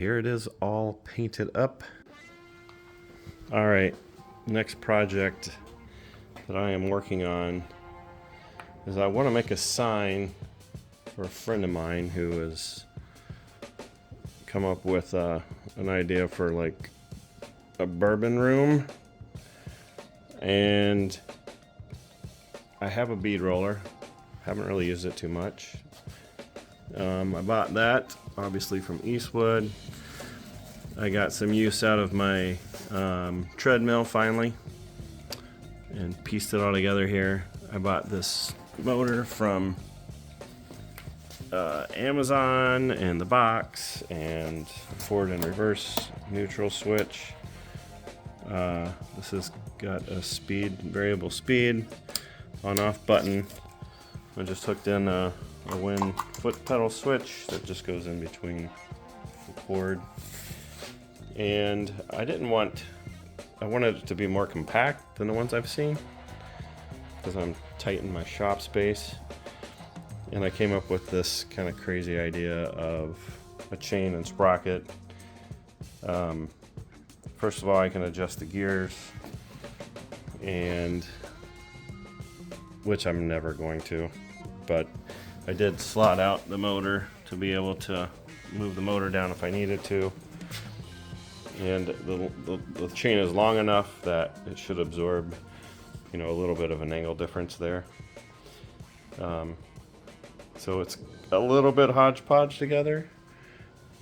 Here it is all painted up. All right, next project that I am working on is I want to make a sign for a friend of mine who has come up with an idea for like a bourbon room. And I have a bead roller. Haven't really used it too much. I bought that obviously from Eastwood. I got some use out of my treadmill finally and pieced it all together here. I bought this motor from Amazon and the box, and forward and reverse neutral switch. This has got a speed, variable speed on off button. I just hooked in a Win foot pedal switch that just goes in between the cord. And I wanted it to be more compact than the ones I've seen because I'm tight in my shop space. And I came up with this kind of crazy idea of a chain and sprocket. First of all, I can adjust the gears, and which I'm never going to, but I did slot out the motor to be able to move the motor down if I needed to. And the chain is long enough that it should absorb, a little bit of an angle difference there. So it's a little bit hodgepodge together,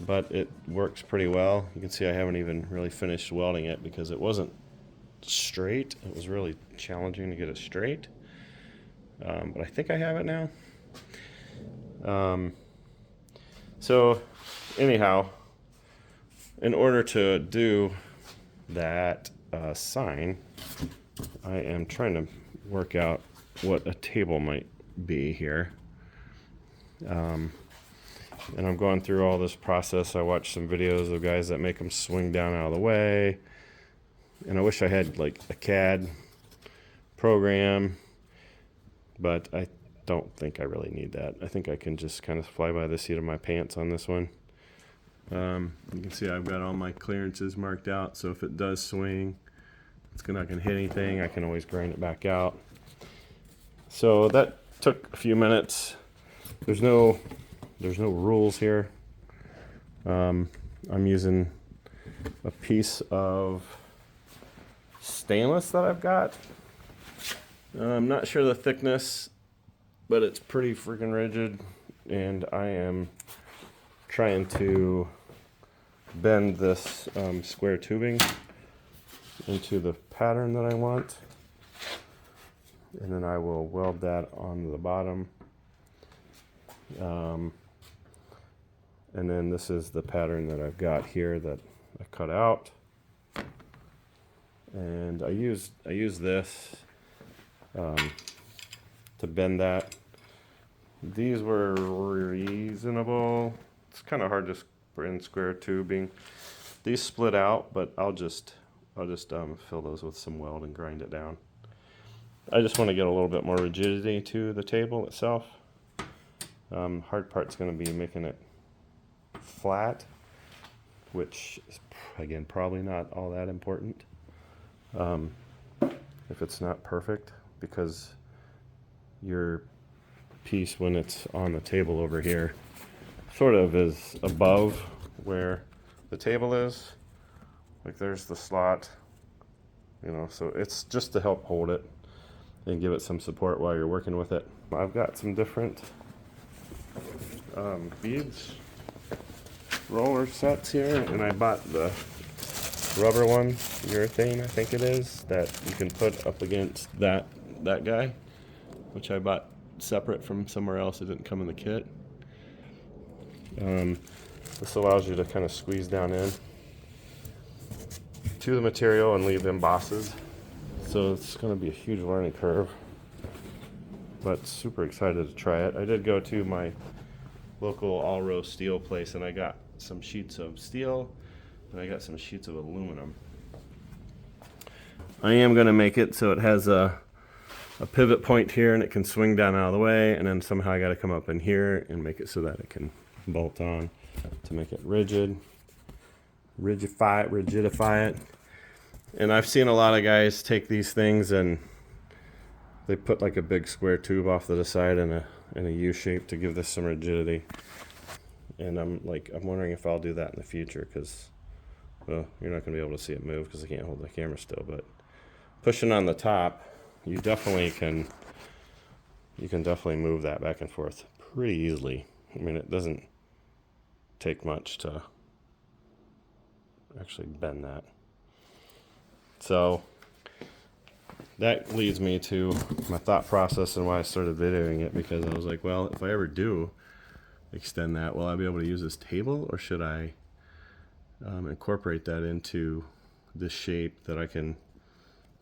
but it works pretty well. You can see I haven't even really finished welding it because it wasn't straight. It was really challenging to get it straight. But I think I have it now. So anyhow, in order to do that sign, I am trying to work out what a table might be here. And I'm going through all this process. I watched some videos of guys that make them swing down out of the way. And I wish I had like a CAD program, but I don't think I really need that. I think I can just kind of fly by the seat of my pants on this one. You can see I've got all my clearances marked out, so if it does swing, it's not going to hit anything. I can always grind it back out. So that took a few minutes. There's no rules here. I'm using a piece of stainless that I've got. I'm not sure the thickness, but it's pretty freaking rigid, and I am trying to bend this square tubing into the pattern that I want, and then I will weld that onto the bottom. And then this is the pattern that I've got here that I cut out, and I use this to bend that. These were reasonable. It's kind of hard to bend square tubing. These split out, but I'll just fill those with some weld and grind it down. I just want to get a little bit more rigidity to the table itself. Hard part's going to be making it flat, which is again probably not all that important if it's not perfect, because your piece, when it's on the table over here, sort of is above where the table is. Like there's the slot, so it's just to help hold it and give it some support while you're working with it. I've got some different beads roller sets here, and I bought the rubber one, urethane I think it is, that you can put up against that guy, which I bought separate from somewhere else. It didn't come in the kit. This allows you to kind of squeeze down in to the material and leave embosses. So it's going to be a huge learning curve, but super excited to try it. I did go to my local all-row steel place, and I got some sheets of steel and I got some sheets of aluminum. I am going to make it so it has a pivot point here and it can swing down out of the way, and then somehow I got to come up in here and make it so that it can bolt on to make it rigid. rigidify it. And I've seen a lot of guys take these things and they put like a big square tube off to the side in a U shape to give this some rigidity. And I'm wondering if I'll do that in the future, because, well, you're not going to be able to see it move because I can't hold the camera still. But pushing on the top, you can definitely move that back and forth pretty easily. I mean, it doesn't take much to actually bend that. So that leads me to my thought process and why I started videoing it, because I was like, well, if I ever do extend that, will I be able to use this table, or should I incorporate that into this shape that I can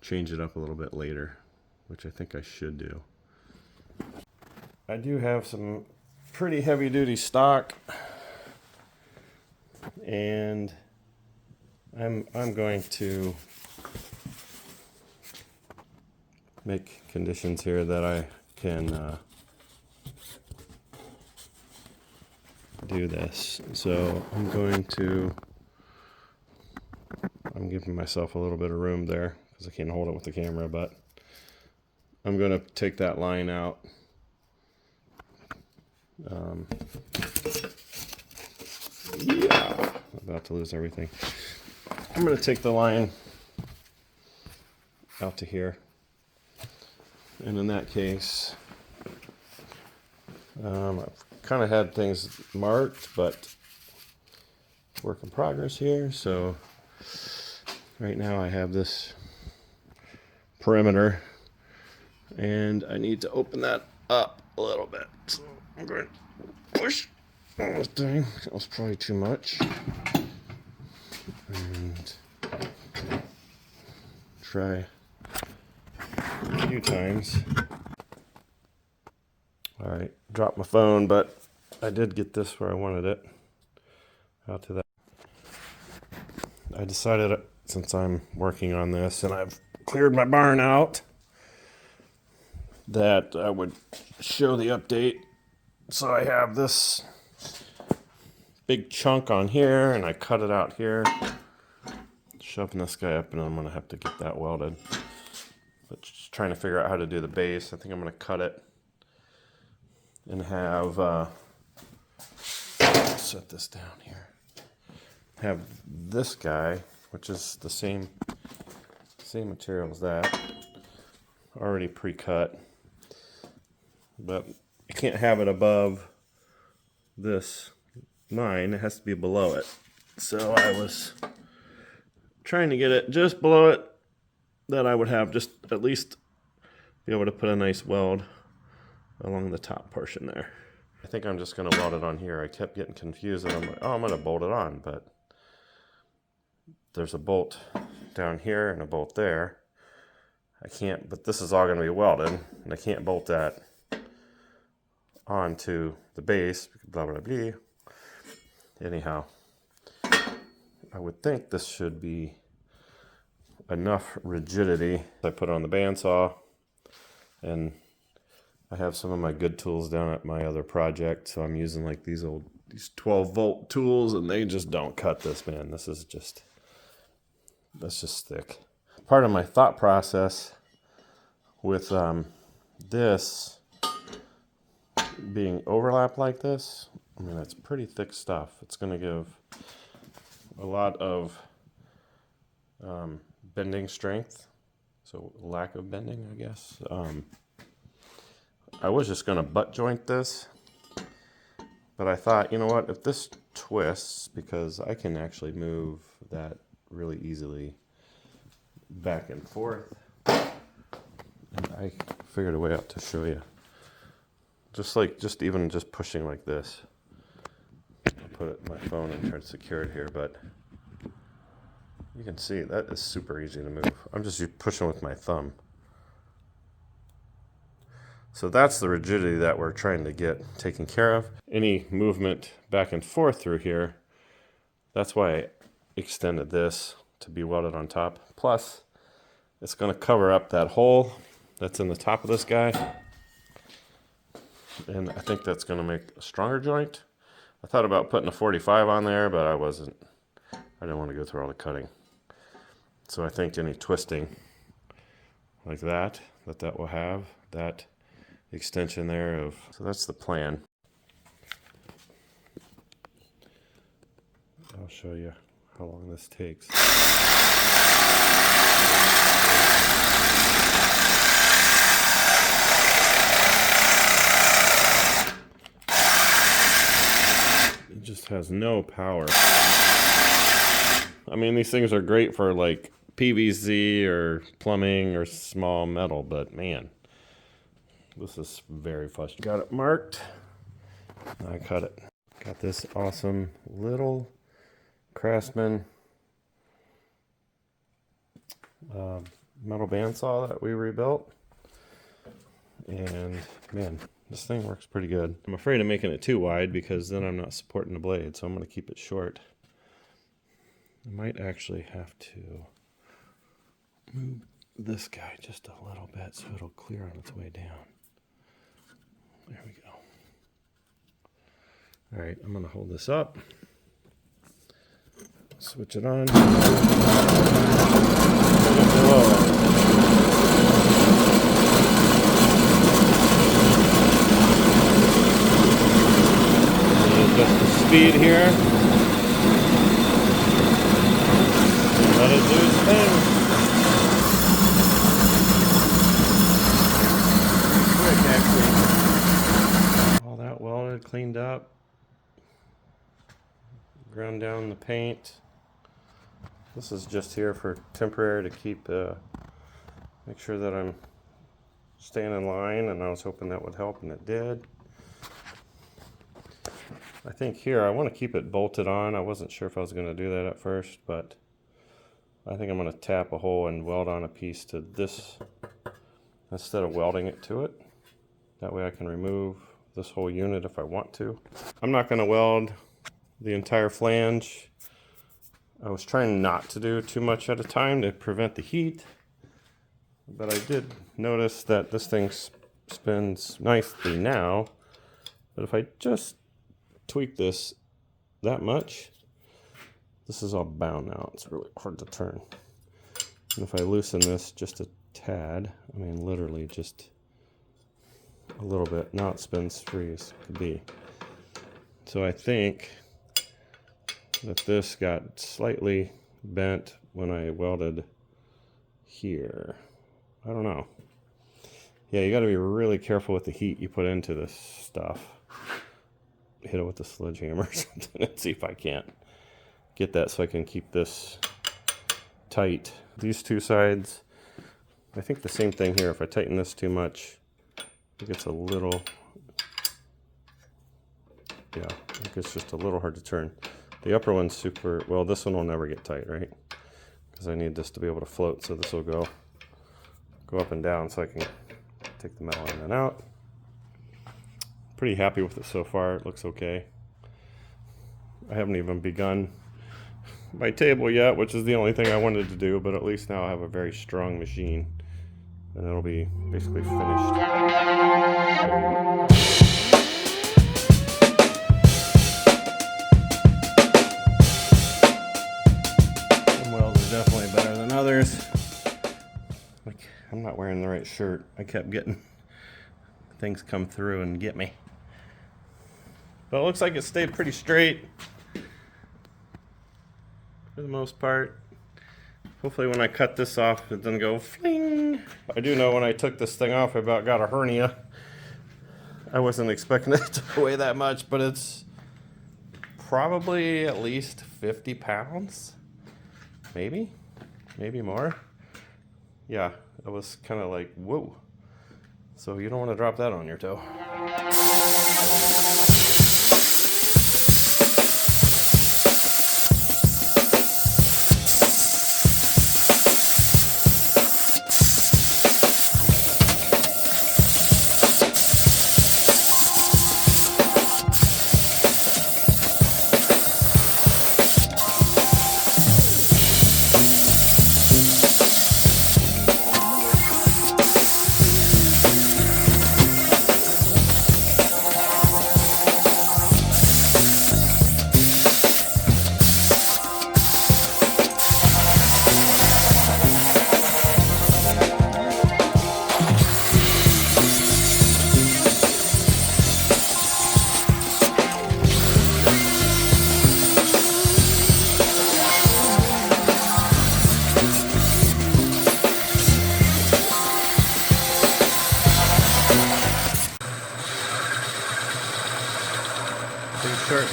change it up a little bit later, which I think I should do. I do have some pretty heavy duty stock, and I'm going to make conditions here that I can do this. So I'm giving myself a little bit of room there because I can't hold it with the camera, but I'm going to take that line out. Yeah, I'm about to lose everything. I'm going to take the line out to here. And in that case, I've kind of had things marked, but work in progress here. So right now I have this perimeter, and I need to open that up a little bit. So I'm going to push on this thing. That was probably too much. And try a few times. All right, dropped my phone, but I did get this where I wanted it. Out to that. I decided, since I'm working on this and I've cleared my barn out, that I would show the update. So I have this big chunk on here, and I cut it out here, shoving this guy up, and I'm going to have to get that welded. But just trying to figure out how to do the base. I think I'm going to cut it and have set this down here. Have this guy, which is the same material as that, already pre-cut, but you can't have it above this line. It has to be below it. So I was trying to get it just below it, that I would have just at least be able to put a nice weld along the top portion there. I think I'm just going to weld it on here. I kept getting confused, and I'm like, oh, I'm going to bolt it on, but there's a bolt down here and a bolt there. I can't, but this is all going to be welded, and I can't bolt that onto the base, blah, blah, blah. Anyhow, I would think this should be enough rigidity. I put it on the bandsaw, and I have some of my good tools down at my other project, so I'm using like these 12 volt tools, and they just don't cut this, man. That's just thick. Part of my thought process with this being overlapped like this, I mean, it's pretty thick stuff. It's going to give a lot of bending strength, so lack of bending, I guess. I was just going to butt joint this, but I thought, you know what, if this twists, because I can actually move that really easily back and forth, and I figured a way out to show you. Just even pushing like this. I'll put it in my phone and try to secure it here, but you can see that is super easy to move. I'm just pushing with my thumb. So that's the rigidity that we're trying to get taken care of. Any movement back and forth through here, that's why I extended this to be welded on top. Plus, it's going to cover up that hole that's in the top of this guy. And I think that's going to make a stronger joint. I thought about putting a 45 on there, but I wasn't I didn't want to go through all the cutting. So I think any twisting like that will have that extension there of, so that's the plan. I'll show you how long this takes. It just has no power. I mean, these things are great for like PVC or plumbing or small metal, but man, this is very frustrating. Got it marked. I cut it. Got this awesome little Craftsman metal bandsaw that we rebuilt, and man, this thing works pretty good. I'm afraid of making it too wide because then I'm not supporting the blade, so I'm going to keep it short. I might actually have to move this guy just a little bit so it'll clear on its way down. There we go. All right, I'm going to hold this up. Switch it on. Adjust the speed here. Let it do its thing. Quick, actually. All that welded, cleaned up. Ground down the paint. This is just here for temporary to keep, make sure that I'm staying in line, and I was hoping that would help, and it did. I think here I want to keep it bolted on. I wasn't sure if I was going to do that at first, but I think I'm going to tap a hole and weld on a piece to this instead of welding it to it. That way I can remove this whole unit if I want to. I'm not going to weld the entire flange. I was trying not to do too much at a time to prevent the heat, but I did notice that this thing spins nicely now, but if I just tweak this that much, this is all bound now. It's really hard to turn. And if I loosen this just a tad, I mean literally just a little bit, now it spins free as could be. So I think that this got slightly bent when I welded here. I don't know. Yeah, you got to be really careful with the heat you put into this stuff. Hit it with a sledgehammer or something and see if I can't get that so I can keep this tight. These two sides, I think the same thing here. If I tighten this too much, it gets a little, yeah, it gets just a little hard to turn. The upper one's super, well, this one will never get tight, right? Because I need this to be able to float, so this will go up and down so I can take the metal in and out. Pretty happy with it so far. It looks okay. I haven't even begun my table yet, which is the only thing I wanted to do, but at least now I have a very strong machine, and it'll be basically finished. Definitely better than others. Like, I'm not wearing the right shirt. I kept getting things come through and get me. But it looks like it stayed pretty straight for the most part. Hopefully when I cut this off, it doesn't go fling. I do know when I took this thing off, I about got a hernia. I wasn't expecting it to weigh that much, but it's probably at least 50 pounds. Maybe more. Yeah, it was kind of like, whoa. So you don't want to drop that on your toe.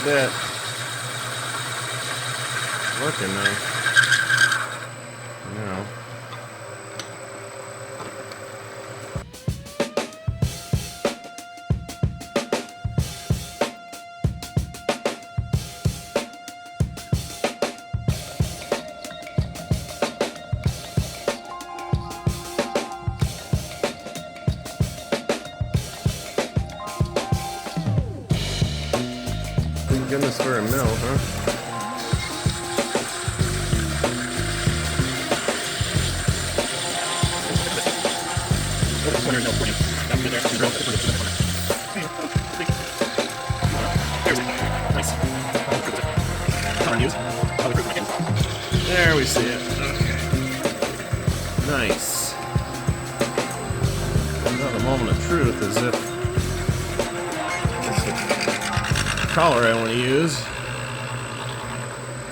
bit. Working now. Thank goodness for a mill, huh? There we see it. Okay. Nice. Another moment of truth as if the collar I want to use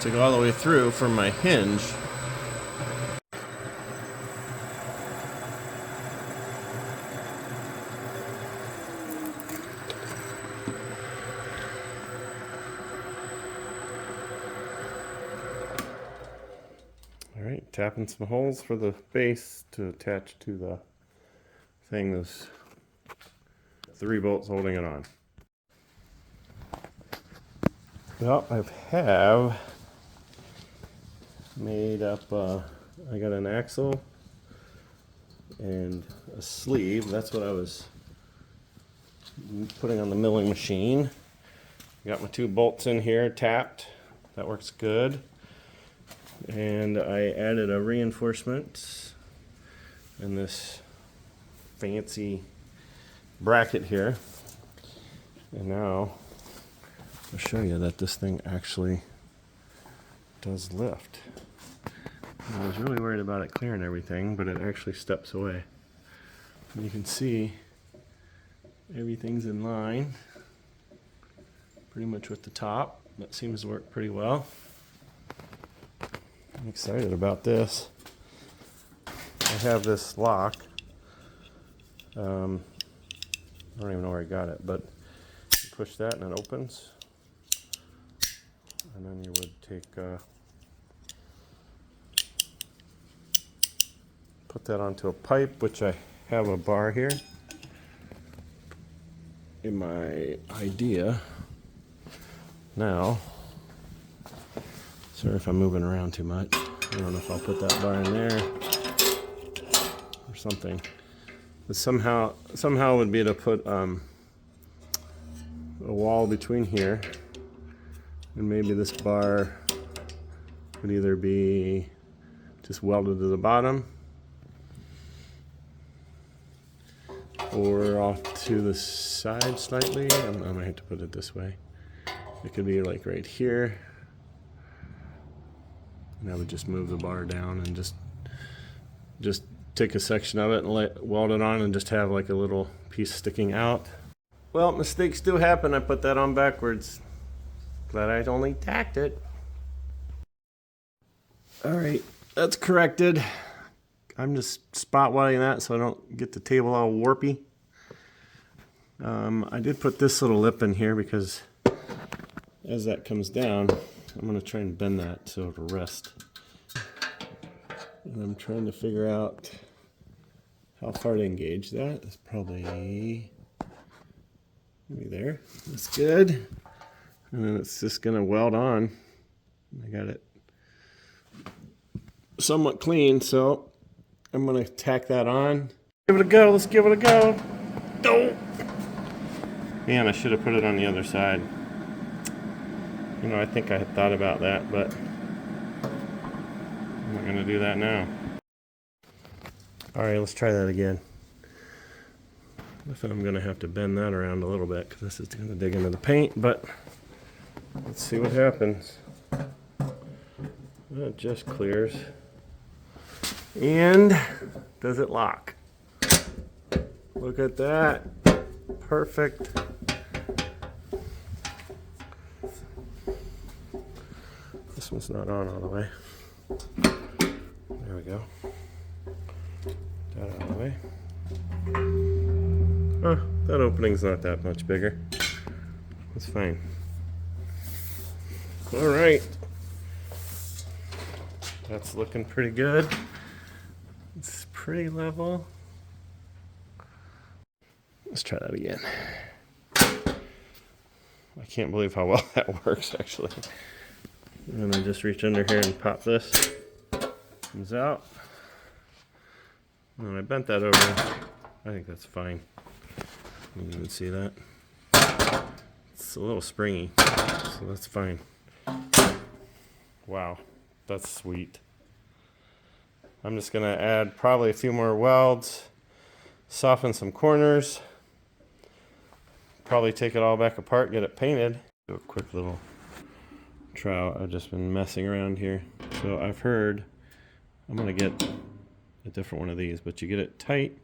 to go all the way through for my hinge. Alright, tapping some holes for the base to attach to the thing. Those 3 bolts holding it on. Well, I have made up, I got an axle and a sleeve. That's what I was putting on the milling machine. Got my 2 bolts in here tapped. That works good. And I added a reinforcement in this fancy bracket here. And now I'll show you that this thing actually does lift. I was really worried about it clearing everything, but it actually steps away. And you can see everything's in line pretty much with the top. That seems to work pretty well. I'm excited about this. I have this lock. I don't even know where I got it, but you push that and it opens. And then you would take, put that onto a pipe, which I have a bar here in my idea. Now, sorry if I'm moving around too much. I don't know if I'll put that bar in there or something. But somehow it would be to put a wall between here, and maybe this bar would either be just welded to the bottom or off to the side slightly. I'm gonna have to put it this way. It could be like right here. And I would just move the bar down and just take a section of it and weld it on and just have like a little piece sticking out. Well, mistakes do happen. I put that on backwards. Glad I only tacked it. All right, that's corrected. I'm just spot welding that so I don't get the table all warpy. I did put this little lip in here because as that comes down, I'm going to try and bend that so it'll rest. And I'm trying to figure out how far to engage that. It's probably maybe there. That's good. And then it's just going to weld on. I got it somewhat clean, so I'm going to tack that on. Give it a go. Let's give it a go. Oh! Man, I should have put it on the other side. You know, I think I had thought about that, but I'm not going to do that now. All right, let's try that again. I think I'm going to have to bend that around a little bit because this is going to dig into the paint, but let's see what happens. It just clears. And does it lock? Look at that. Perfect. This one's not on all the way. There we go. That out of the way. Oh, that opening's not that much bigger. That's fine. All right. That's looking pretty good. It's pretty level. Let's try that again. I can't believe how well that works, actually. And then I just reach under here and pop this. Comes out. And then I bent that over. I think that's fine. You can even see that. It's a little springy, so that's fine. Wow, that's sweet. I'm just gonna add probably a few more welds, soften some corners, probably take it all back apart, get it painted. Do a quick little trowel. I've just been messing around here. So I've heard, I'm gonna get a different one of these, but you get it tight.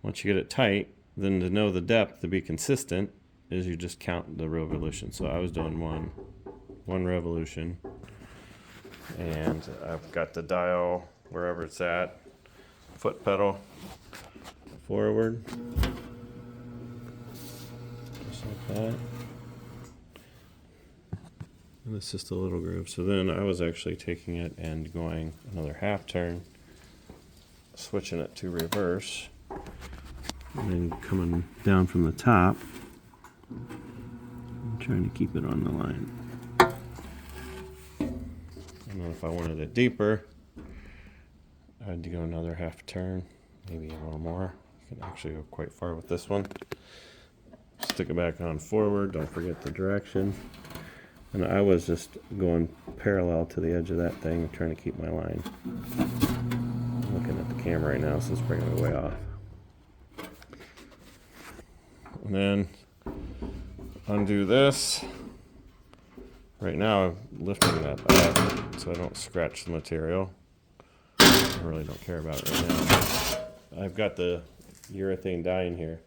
Once you get it tight, then to know the depth, to be consistent, is you just count the revolution. So I was doing one revolution, and I've got the dial wherever it's at, foot pedal forward, just like that. And it's just a little groove. So then I was actually taking it and going another half turn, switching it to reverse, and then coming down from the top and trying to keep it on the line. And then if I wanted it deeper, I had to go another half turn, maybe a little more. I can actually go quite far with this one. Stick it back on forward, don't forget the direction. And I was just going parallel to the edge of that thing, trying to keep my line. I'm looking at the camera right now, so it's bringing me way off. And then undo this. Right now I'm lifting that up so I don't scratch the material. I really don't care about it right now. I've got the urethane dye in here.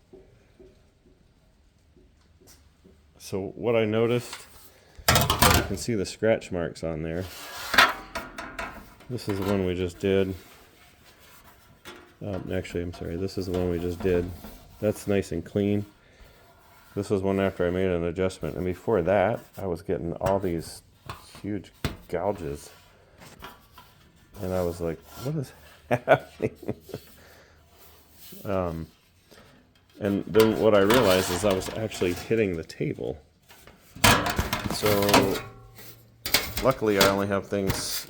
So what I noticed, you can see the scratch marks on there. This is the one we just did. Actually, I'm sorry, this is the one we just did. That's nice and clean. This was one after I made an adjustment, and before that, I was getting all these huge gouges. And I was like, what is happening? And then what I realized is I was actually hitting the table. So luckily I only have things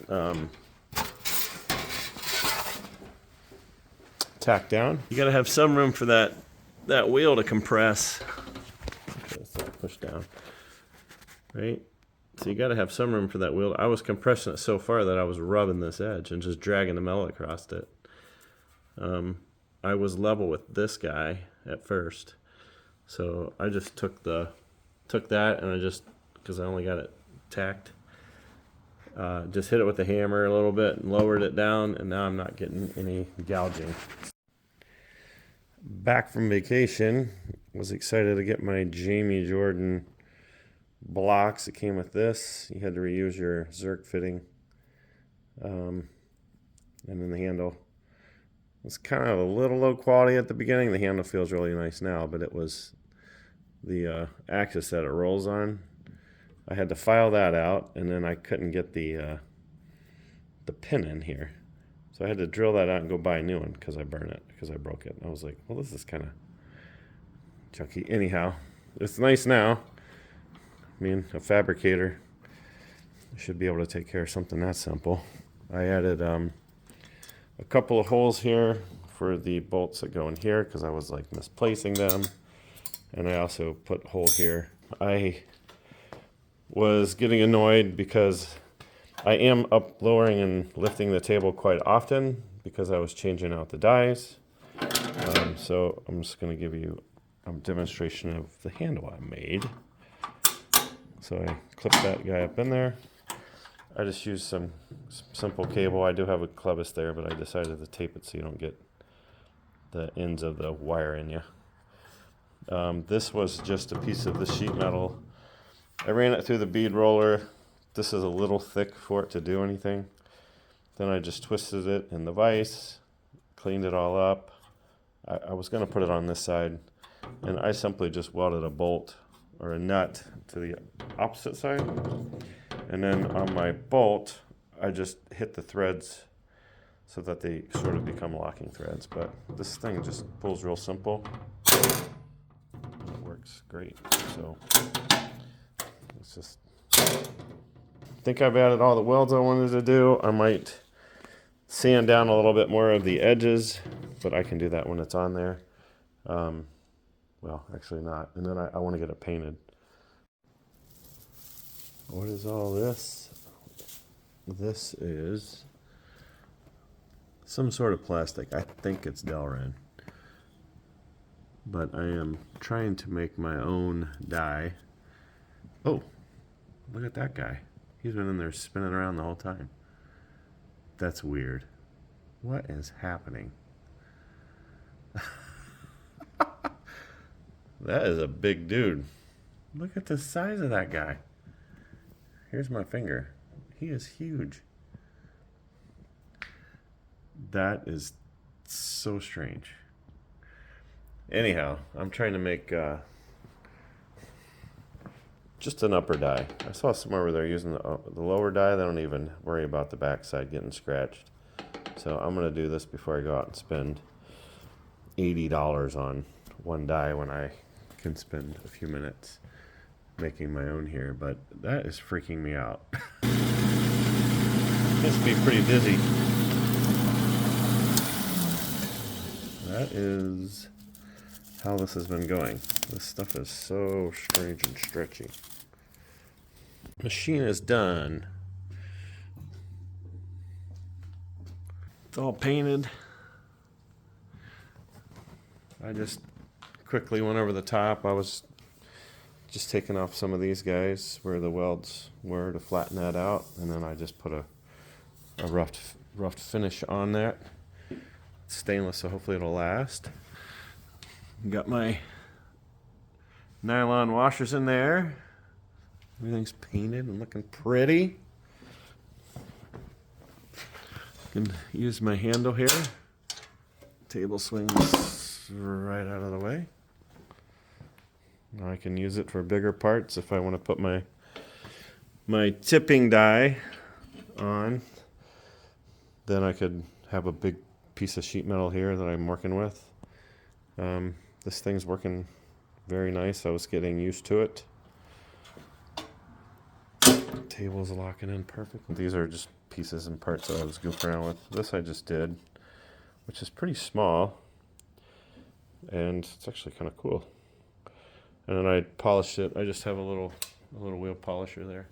tacked down. You gotta have some room for that wheel to compress. Okay, so push down, right? So you gotta have some room for that wheel. I was compressing it so far that I was rubbing this edge and just dragging the metal across it. I was level with this guy at first, so I just took that and I just, because I only got it tacked, just hit it with the hammer a little bit and lowered it down, and now I'm not getting any gouging. Back from vacation, was excited to get my Jamie Jordan blocks. It came with this. You had to reuse your Zerk fitting, and then the handle was kind of a little low quality at the beginning. The handle feels really nice now, but it was the axis that it rolls on. I had to file that out, and then I couldn't get the pin in here. So I had to drill that out and go buy a new one because I burned it, because I broke it. I was like, well, this is kind of junky. Anyhow, it's nice now. I mean, a fabricator should be able to take care of something that simple. I added a couple of holes here for the bolts that go in here because I was like misplacing them. And I also put a hole here. I was getting annoyed because I am lowering and lifting the table quite often because I was changing out the dies. So I'm just going to give you a demonstration of the handle I made. So I clipped that guy up in there. I just used some simple cable. I do have a clevis there, but I decided to tape it so you don't get the ends of the wire in you. This was just a piece of the sheet metal. I ran it through the bead roller. This is a little thick for it to do anything. Then I just twisted it in the vise, cleaned it all up. I was going to put it on this side, and I simply just welded a bolt or a nut to the opposite side, And then on my bolt, I just hit the threads so that they sort of become locking threads. But this thing just pulls real simple. It works great. So it's just, I think I've added all the welds I wanted to do. I might sand down a little bit more of the edges, but I can do that when it's on there. Well, actually not. And then I want to get it painted. What is all this? This is some sort of plastic. I think it's Delrin. But I am trying to make my own die. Oh, look at that guy. He's been in there spinning around the whole time. That's weird. What is happening? That is a big dude. Look at the size of that guy. Here's my finger. He is huge. That is so strange. Anyhow, I'm trying to make just an upper die. I saw somewhere where they're using the lower die. They don't even worry about the backside getting scratched. So I'm going to do this before I go out and spend $80 on one die when I can spend a few minutes making my own here. But that is freaking me out. This will be pretty dizzy. That is how this has been going. This stuff is so strange and stretchy. Machine is done. It's all painted. I just quickly went over the top. I was just taking off some of these guys where the welds were to flatten that out, and then I just put a rough finish on that. It's stainless, so hopefully it'll last. Got my nylon washers in there. Everything's painted and looking pretty. Can use my handle here. Table swings right out of the way. Now I can use it for bigger parts if I want to put my tipping die on. Then I could have a big piece of sheet metal here that I'm working with. This thing's working very nice. I was getting used to it. Table's locking in perfect. These are just pieces and parts that I was goofing around with. This I just did, which is pretty small, and it's actually kind of cool. And then I polished it. I just have a little wheel polisher there.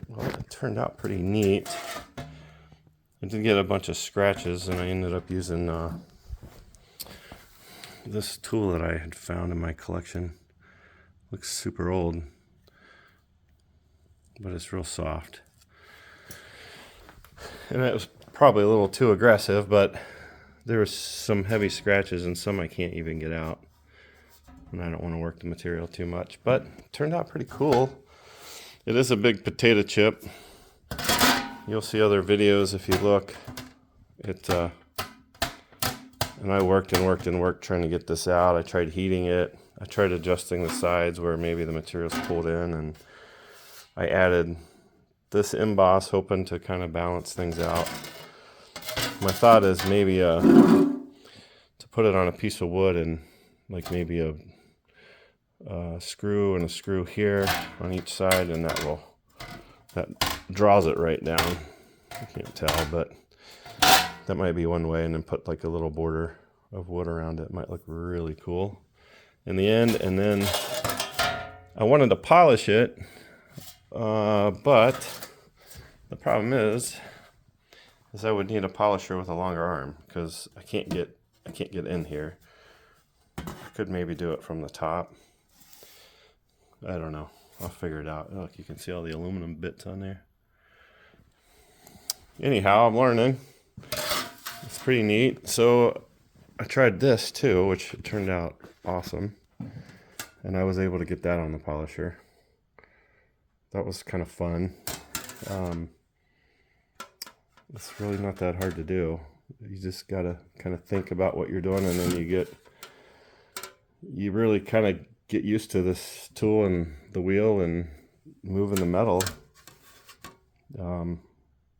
Well, it turned out pretty neat. I did get a bunch of scratches, and I ended up using this tool that I had found in my collection. Looks super old, but it's real soft. And it was probably a little too aggressive, but there was some heavy scratches and some I can't even get out. And I don't want to work the material too much, but it turned out pretty cool. It is a big potato chip. You'll see other videos if you look. And I worked trying to get this out. I tried heating it. I tried adjusting the sides where maybe the material's pulled in, and I added this emboss hoping to kind of balance things out. My thought is maybe to put it on a piece of wood and like maybe a screw and a screw here on each side, and that draws it right down. I can't tell, but that might be one way, and then put like a little border of wood around it. Might look really cool in the end. And then I wanted to polish it, but the problem is is I would need a polisher with a longer arm because I can't get in here. I could maybe do it from the top. I don't know. I'll figure it out. Look, you can see all the aluminum bits on there. Anyhow, I'm learning. It's pretty neat. So I tried this too, which turned out awesome. And I was able to get that on the polisher. That was kind of fun. It's really not that hard to do. You just gotta kind of think about what you're doing, and then you really kind of get used to this tool and the wheel and moving the metal.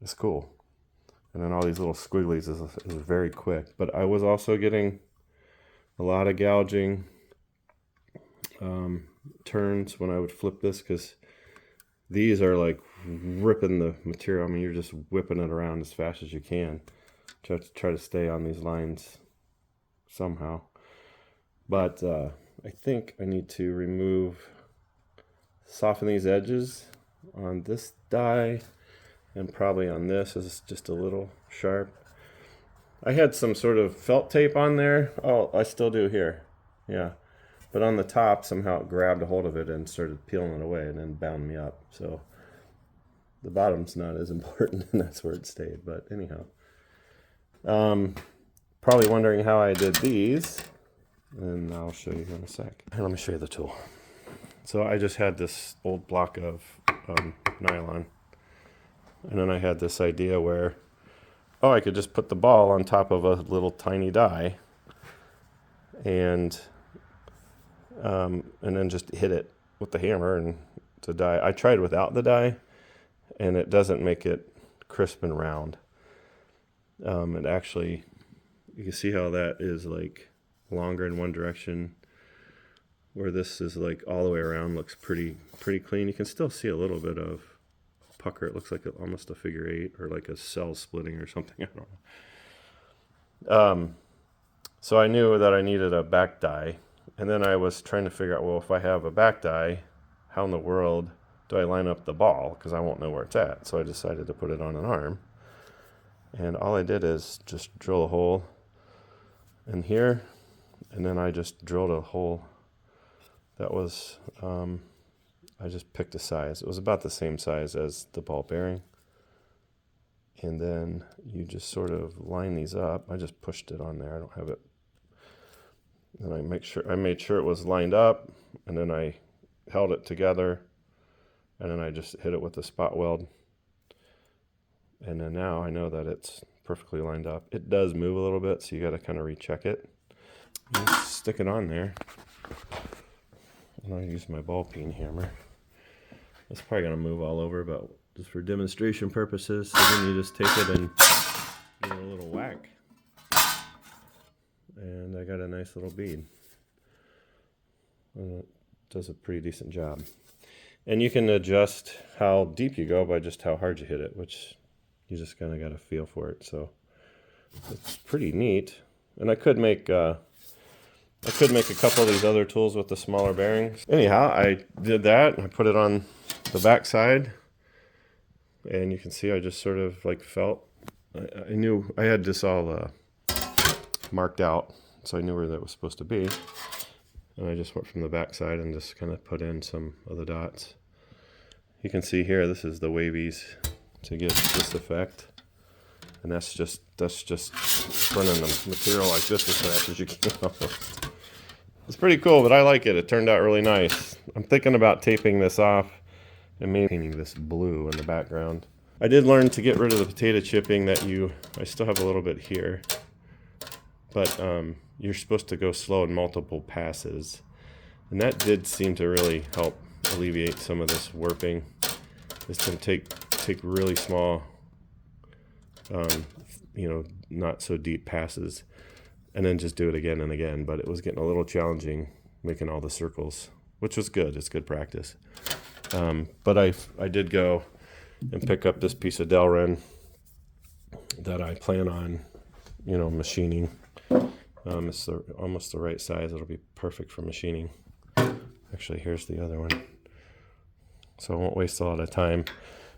It's cool. And then all these little squigglies is very quick. But I was also getting a lot of gouging turns when I would flip this, because these are like ripping the material. I mean, you're just whipping it around as fast as you can. Try to stay on these lines somehow. But I think I need to soften these edges on this die, and probably on this is just a little sharp. I had some sort of felt tape on there. Oh, I still do here. Yeah. But on the top, somehow it grabbed a hold of it and started peeling it away and then bound me up. So the bottom's not as important, and that's where it stayed. But anyhow, probably wondering how I did these, and I'll show you in a sec. Here, let me show you the tool. So I just had this old block of nylon, and then I had this idea where, oh, I could just put the ball on top of a little tiny die, and then just hit it with the hammer and the die. I tried without the die, and it doesn't make it crisp and round. It actually, you can see how that is like longer in one direction, where this is like all the way around, looks pretty clean. You can still see a little bit of pucker. It looks like almost a figure eight, or like a cell splitting or something. I don't know. So I knew that I needed a back die. And then I was trying to figure out, well, if I have a back die, how in the world do I line up the ball? Because I won't know where it's at. So I decided to put it on an arm. And all I did is just drill a hole in here. And then I just drilled a hole that was, I just picked a size. It was about the same size as the ball bearing. And then you just sort of line these up. I just pushed it on there. I don't have it. And I made sure it was lined up, and then I held it together, and then I just hit it with a spot weld. And then now I know that it's perfectly lined up. It does move a little bit, so you got to kind of recheck it. And just stick it on there. And I use my ball peen hammer. It's probably going to move all over, but just for demonstration purposes. So then you just take it and give it a little whack. And I got a nice little bead. And it does a pretty decent job. And you can adjust how deep you go by just how hard you hit it, which you just kind of got a feel for it. So it's pretty neat. And I could make a couple of these other tools with the smaller bearings. Anyhow, I did that. I put it on the back side, and you can see I just sort of like felt. I knew I had this all marked out, so I knew where that was supposed to be. And I just went from the back side and just kind of put in some of the dots. You can see here, this is the wavies to get this effect. And that's just running the material like this as fast as you can. It's pretty cool, but I like it. It turned out really nice. I'm thinking about taping this off and maybe painting this blue in the background. I did learn to get rid of the potato chipping I still have a little bit here. But you're supposed to go slow in multiple passes. And that did seem to really help alleviate some of this warping. It's going to take really small, not so deep passes, and then just do it again and again. But it was getting a little challenging making all the circles, which was good. It's good practice. But I did go and pick up this piece of Delrin that I plan on, machining. It's almost the right size. It'll be perfect for machining. Actually, here's the other one. So I won't waste a lot of time.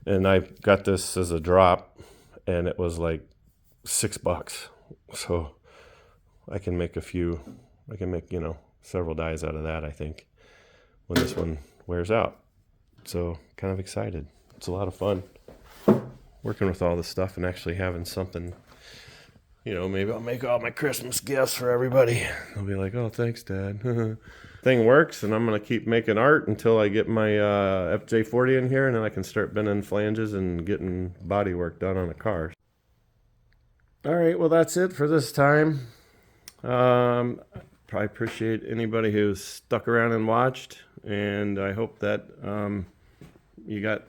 And I got this as a drop, and it was like $6. So I can make you know, several dies out of that, I think, when this one wears out. So kind of excited. It's a lot of fun working with all this stuff and actually having something, you know, maybe I'll make all my Christmas gifts for everybody. They'll be like, oh, thanks, Dad. Thing works, and I'm going to keep making art until I get my FJ40 in here, and then I can start bending flanges and getting body work done on the car. All right, well, that's it for this time. Probably appreciate anybody who's stuck around and watched, and I hope that you got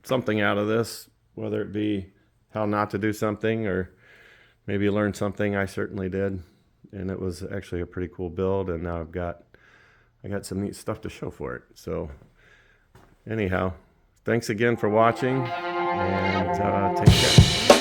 something out of this, whether it be how not to do something or maybe you learned something. I certainly did, and it was actually a pretty cool build, and now I got some neat stuff to show for it. So anyhow, thanks again for watching, and take care.